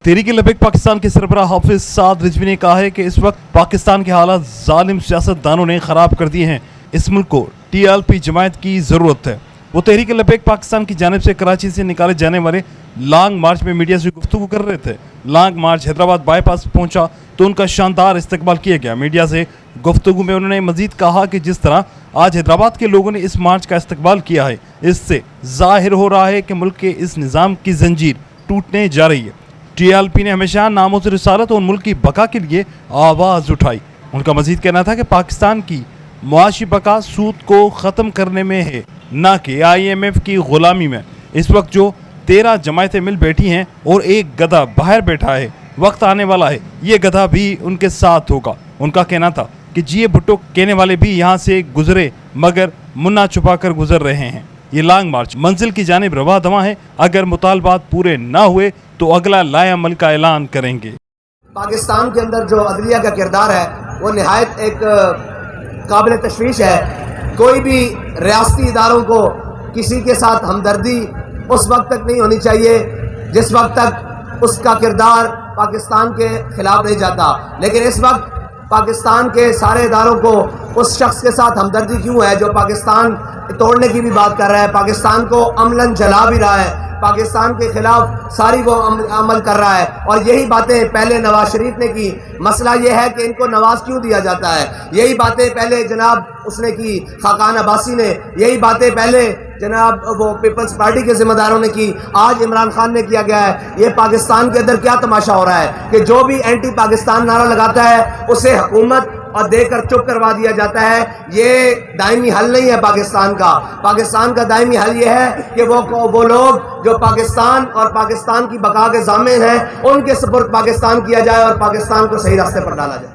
तहरीक लबैक पाकिस्तान के सरबराह हाफिज साद रिजवी ने कहा है कि इस वक्त पाकिस्तान के हालात जालिम सियासतदानों ने ख़राब कर दिए हैं। इस मुल्क को TLP जमायत की ज़रूरत है। वो तहरीक लबैक पाकिस्तान की जानिब से कराची से निकाले जाने वाले लॉन्ग मार्च में मीडिया से गुफ्तगू कर रहे थे। लॉन्ग मार्च हैदराबाद बाईपास पहुंचा तो उनका शानदार इस्तकबाल किया गया। मीडिया से गुफ्तगू में उन्होंने मजीद कहा कि जिस तरह आज हैदराबाद के लोगों ने इस मार्च का इस्तकबाल किया है, इससे जाहिर हो रहा है कि मुल्क के इस निज़ाम की जंजीर टूटने जा रही है। TLP ने हमेशा नामोस रिसालत और मुल्क की बका के लिए आवाज़ उठाई। उनका मजीद कहना था कि पाकिस्तान की मुआशी बका सूद को ख़त्म करने में है, ना कि IMF की ग़ुलामी में। इस वक्त जो 13 जमायतें मिल बैठी हैं और एक गधा बाहर बैठा है, वक्त आने वाला है ये गधा भी उनके साथ होगा। उनका कहना था कि GA भुट्टो कहने वाले भी यहाँ से गुजरे मगर मुन्ना छुपा कर गुजर रहे हैं। ये लॉन्ग मार्च मंजिल की जानिब रवा दवा है। अगर मुतालबात पूरे ना हुए तो अगला लाएअमल का ऐलान करेंगे। पाकिस्तान के अंदर जो अदलिया का किरदार है वो निहायत एक काबिल तशवीश है। कोई भी रियासती इदारों को किसी के साथ हमदर्दी उस वक्त तक नहीं होनी चाहिए जिस वक्त तक उसका किरदार पाकिस्तान के खिलाफ नहीं जाता। लेकिन इस वक्त पाकिस्तान के सारे इदारों को उस शख्स के साथ हमदर्दी क्यों है जो पाकिस्तान तोड़ने की भी बात कर रहा है, पाकिस्तान को अमलन जला भी रहा है, पाकिस्तान के खिलाफ सारी वो अमल कर रहा है। और यही बातें पहले नवाज शरीफ ने की। मसला ये है कि इनको नवाज क्यों दिया जाता है। यही बातें पहले जनाब उसने की, खाकान अब्बासी ने, यही बातें पहले जनाब वो पीपल्स पार्टी के जिम्मेदारों ने की, आज इमरान खान ने किया गया है। ये पाकिस्तान के अंदर क्या तमाशा हो रहा है कि जो भी एंटी पाकिस्तान नारा लगाता है उसे हुकूमत और देकर चुप करवा दिया जाता है। ये दायमी हल नहीं है पाकिस्तान का। पाकिस्तान का दायमी हल ये है कि वो लोग जो पाकिस्तान और पाकिस्तान की बका के ज़ामिन हैं उनके सुपुर्द पाकिस्तान किया जाए और पाकिस्तान को सही रास्ते पर डाला जाए।